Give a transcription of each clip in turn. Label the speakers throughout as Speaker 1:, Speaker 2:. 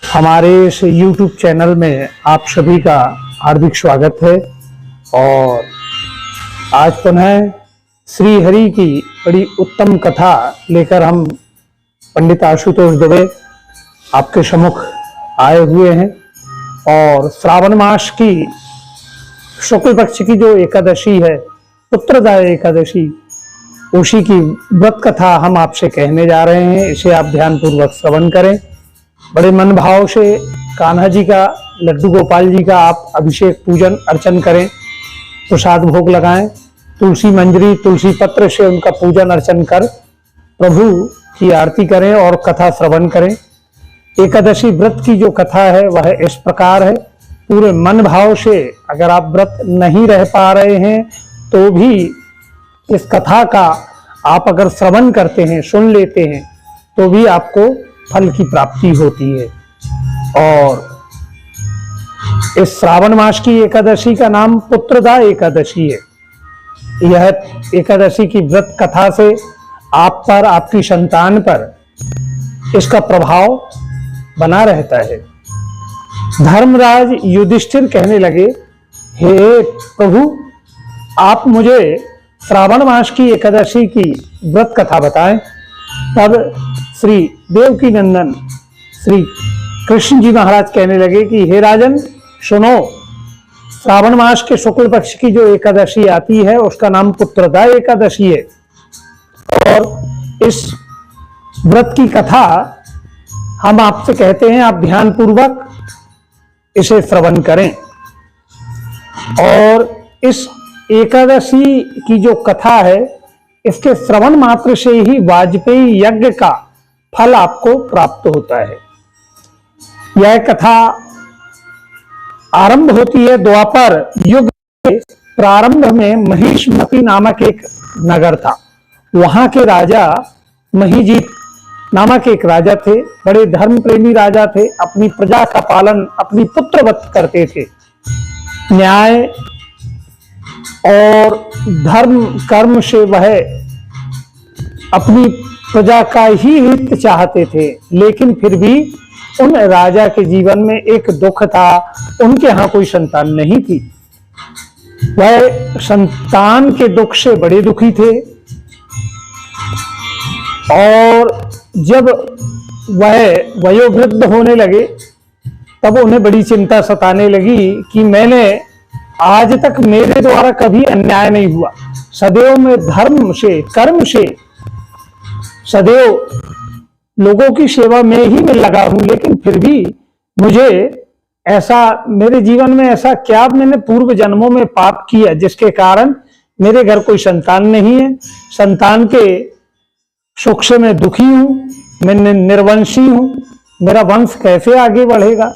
Speaker 1: हमारे इस YouTube channel में आप सभी का हार्दिक स्वागत है। और आज पुनः श्री हरि की बड़ी उत्तम कथा लेकर हम पंडित आशुतोष दुबे आपके सम्मुख आए हुए हैं। और श्रावण मास की शुक्ल पक्ष की जो एकादशी है, पुत्रदा एकादशी, उसी की व्रत कथा हम आपसे कहने जा रहे हैं। इसे आप ध्यानपूर्वक श्रवण करें। बड़े मन भाव से कान्हा जी का, लड्डू गोपाल जी का आप अभिषेक पूजन अर्चन करें, प्रसाद भोग लगाएं, तुलसी मंजरी तुलसी पत्र से उनका पूजन अर्चन कर प्रभु की आरती करें और कथा श्रवण करें। एकादशी व्रत की जो कथा है वह इस प्रकार है। पूरे मन भाव से अगर आप व्रत नहीं रह पा रहे हैं तो भी इस कथा का आप अगर श्रवण करते हैं, सुन लेते हैं, तो भी आपको फल की प्राप्ति होती है। और इस श्रावण मास की एकादशी का नाम पुत्रदा एकादशी है। यह एकादशी की व्रत कथा से आप पर, आपकी संतान पर इसका प्रभाव बना रहता है। धर्मराज युधिष्ठिर कहने लगे, हे प्रभु, आप मुझे श्रावण मास की एकादशी की व्रत कथा बताएं। तब श्री देवकी नंदन श्री कृष्ण जी महाराज कहने लगे कि हे राजन, सुनो, श्रावण मास के शुक्ल पक्ष की जो एकादशी आती है उसका नाम पुत्रदा एकादशी है। और इस व्रत की कथा हम आपसे कहते हैं, आप ध्यान पूर्वक इसे श्रवण करें। और इस एकादशी की जो कथा है, इसके श्रवण मात्र से ही वाजपेयी यज्ञ का फल आपको प्राप्त होता है। यह कथा आरंभ होती है द्वापर युग के प्रारंभ में। महिष्मति नामक एक नगर था। वहां के राजा महिजीत नामक एक राजा थे। बड़े धर्म प्रेमी राजा थे। अपनी प्रजा का पालन अपनी पुत्रवत करते थे। न्याय और धर्म कर्म से वह अपनी प्रजा का ही हित चाहते थे। लेकिन फिर भी उन राजा के जीवन में एक दुख था। उनके यहाँ कोई संतान नहीं थी। वह संतान के दुख से बड़े दुखी थे। और जब वह वयोवृद्ध होने लगे तब उन्हें बड़ी चिंता सताने लगी कि मैंने आज तक मेरे द्वारा कभी अन्याय नहीं हुआ। सदैव मैं धर्म से, कर्म से, सदैव लोगों की सेवा में ही मैं लगा हूं। लेकिन फिर भी मुझे ऐसा, मेरे जीवन में ऐसा क्या मैंने पूर्व जन्मों में पाप किया जिसके कारण मेरे घर कोई संतान नहीं है। संतान के सुख से मैं दुखी हूं, मैं निर्वंशी हूं, मेरा वंश कैसे आगे बढ़ेगा।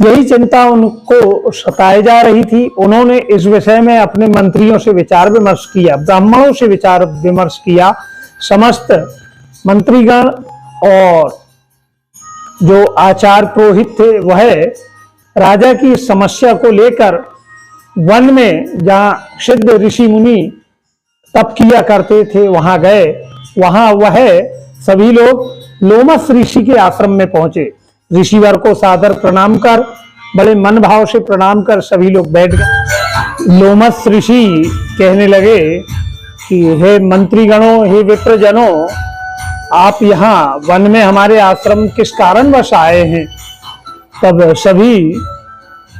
Speaker 1: यही चिंता उनको सताए जा रही थी। उन्होंने इस विषय में अपने मंत्रियों से विचार विमर्श किया, ब्राह्मणों से विचार विमर्श किया। समस्त मंत्रीगण और जो आचार्य पुरोहित थे वह राजा की समस्या को लेकर वन में, जहां सिद्ध ऋषि मुनि तप किया करते थे, वहां गए। वहां वह सभी लोग लोमस ऋषि के आश्रम में पहुंचे। ऋषिवर को सादर प्रणाम कर, बड़े मन भाव से प्रणाम कर सभी लोग बैठ गए। लोमस ऋषि कहने लगे कि हे मंत्रीगणों, हे विप्रजनों, आप यहाँ वन में हमारे आश्रम किस कारणवश आए हैं। तब सभी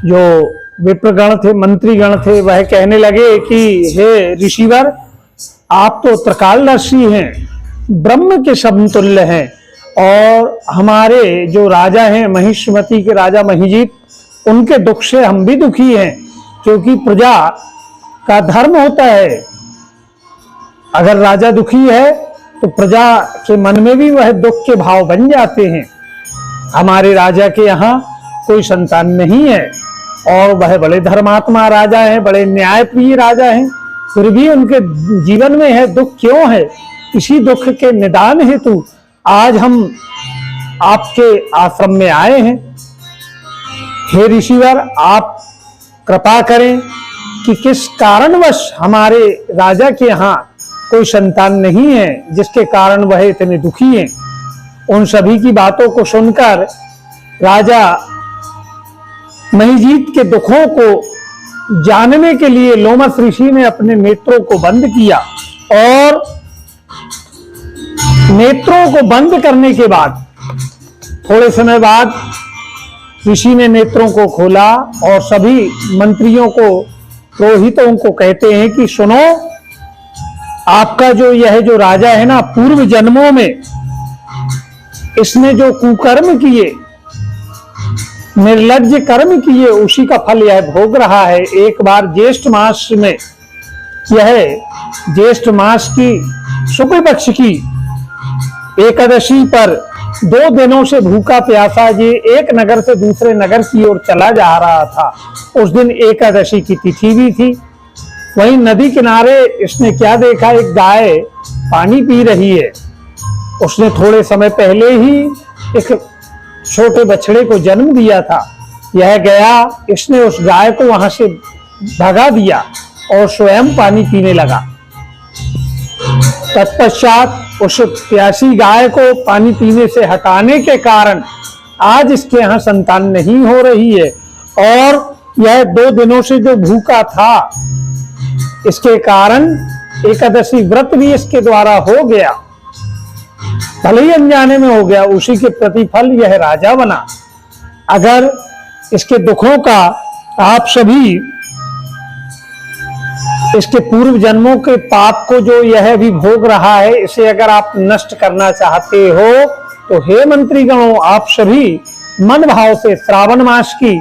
Speaker 1: जो विप्रगण थे, मंत्रीगण थे, वह कहने लगे कि हे ऋषिवर, आप तो त्रिकालदर्शी हैं, ब्रह्म के समतुल्य हैं। और हमारे जो राजा हैं, महिष्मति के राजा महिजीत, उनके दुख से हम भी दुखी हैं। क्योंकि प्रजा का धर्म होता है, अगर राजा दुखी है तो प्रजा के मन में भी वह दुख के भाव बन जाते हैं। हमारे राजा के यहाँ कोई संतान नहीं है और वह बड़े धर्मात्मा राजा हैं, बड़े न्यायप्रिय राजा हैं। फिर भी उनके जीवन में है दुख क्यों है। इसी दुख के निदान हेतु आज हम आपके आश्रम में आए हैं। हे ऋषिवर, आप कृपा करें कि किस कारणवश हमारे राजा के यहाँ कोई संतान नहीं है जिसके कारण वह इतने दुखी हैं। उन सभी की बातों को सुनकर राजा महिजीत के दुखों को जानने के लिए लोमस ऋषि ने अपने नेत्रों को बंद किया और नेत्रों को बंद करने के बाद थोड़े समय बाद ऋषि ने नेत्रों को खोला और सभी मंत्रियों को, पुरोहितों को कहते हैं कि सुनो, आपका जो यह जो राजा है ना, पूर्व जन्मों में इसने जो कुकर्म किए, निर्लज्ज कर्म किए, उसी का फल यह भोग रहा है। एक बार ज्येष्ठ मास में, यह ज्येष्ठ मास की शुक्ल पक्ष की एकादशी पर 2 दिनों से भूखा प्यासा ये एक नगर से दूसरे नगर की ओर चला जा रहा था। उस दिन एकादशी की तिथि भी थी। वहीं नदी किनारे इसने क्या देखा, एक गाय पानी पी रही है। उसने थोड़े समय पहले ही एक छोटे बछड़े को जन्म दिया था। यह गया, इसने उस गाय को वहां से भगा दिया और स्वयं पानी पीने लगा। तत्पश्चात उस प्यासी गाय को पानी पीने से हटाने के कारण आज इसके यहाँ संतान नहीं हो रही है और यह 2 दिनों से जो भूखा था, इसके कारण एकादशी व्रत भी इसके द्वारा हो गया, भले ही अनजाने में हो गया। उसी के प्रतिफल यह राजा बना। अगर इसके दुखों का आप सभी, इसके पूर्व जन्मों के पाप को जो यह भी भोग रहा है, इसे अगर आप नष्ट करना चाहते हो तो हे मंत्रीगणों, आप सभी मन भाव से श्रावण मास की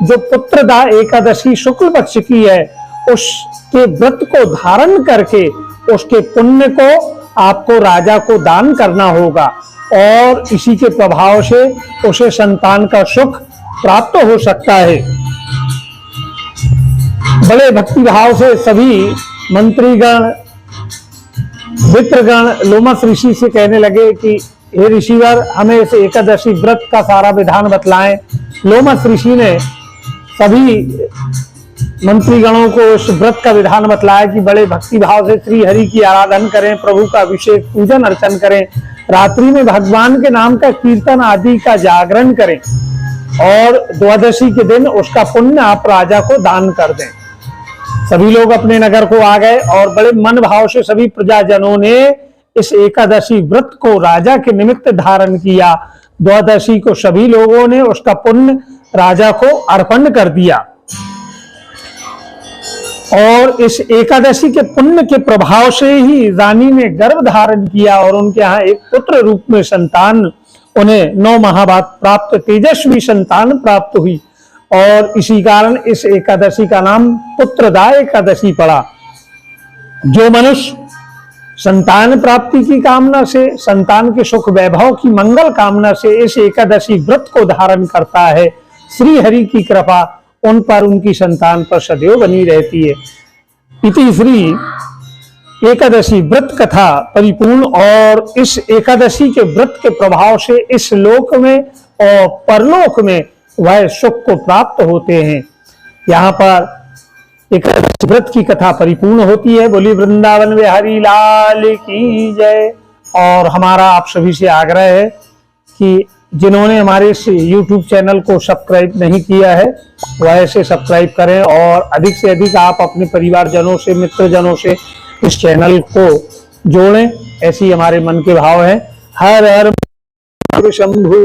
Speaker 1: जो पुत्रदा एकादशी शुक्ल पक्ष की है, उसके व्रत को धारण करके उसके पुण्य को आपको राजा को दान करना होगा और इसी के प्रभाव से उसे संतान का सुख प्राप्त हो सकता है। बड़े भक्ति भाव से सभी मंत्रीगण, मित्रगण लोमस ऋषि से कहने लगे कि हे ऋषिवर, हमें इस एकादशी व्रत का सारा विधान बतलाएं। लोमस ऋषि ने सभी मंत्रीगणों को इस व्रत का विधान बतलाया कि बड़े भक्ति भाव से श्री हरि की आराधना करें, प्रभु का अभिषेक पूजन अर्चन करें, रात्रि में भगवान के नाम का कीर्तन आदि का जागरण करें और द्वादशी के दिन उसका पुण्य आप राजा को दान कर दें। सभी लोग अपने नगर को आ गए और बड़े मन भाव से सभी प्रजाजनों ने इस एकादशी व्रत को राजा के निमित्त धारण किया। द्वादशी को सभी लोगों ने उसका पुण्य राजा को अर्पण कर दिया और इस एकादशी के पुण्य के प्रभाव से ही रानी ने गर्भ धारण किया और उनके यहाँ एक पुत्र रूप में संतान, उन्हें 9 माह बाद प्राप्त तेजस्वी संतान प्राप्त हुई और इसी कारण इस एकादशी का नाम पुत्रदा एकादशी पड़ा। जो मनुष्य संतान प्राप्ति की कामना से, संतान के सुख वैभव की मंगल कामना से इस एकादशी व्रत को धारण करता है, श्री हरि की कृपा उन पर, उनकी संतान पर सदैव बनी रहती है। इति श्री एकादशी व्रत कथा परिपूर्ण। और इस एकादशी के व्रत के प्रभाव से इस लोक में और परलोक में वह सुख को प्राप्त होते हैं। यहाँ पर एकादशी व्रत की कथा परिपूर्ण होती है। बोली वृंदावन बिहारी लाल की जय। और हमारा आप सभी से आग्रह है कि जिन्होंने हमारे इस YouTube चैनल को सब्सक्राइब नहीं किया है वह ऐसे सब्सक्राइब करें और अधिक से अधिक आप अपने परिवारजनों से, मित्रजनों से इस चैनल को जोड़ें। ऐसी हमारे मन के भाव है। हर हर शंभु।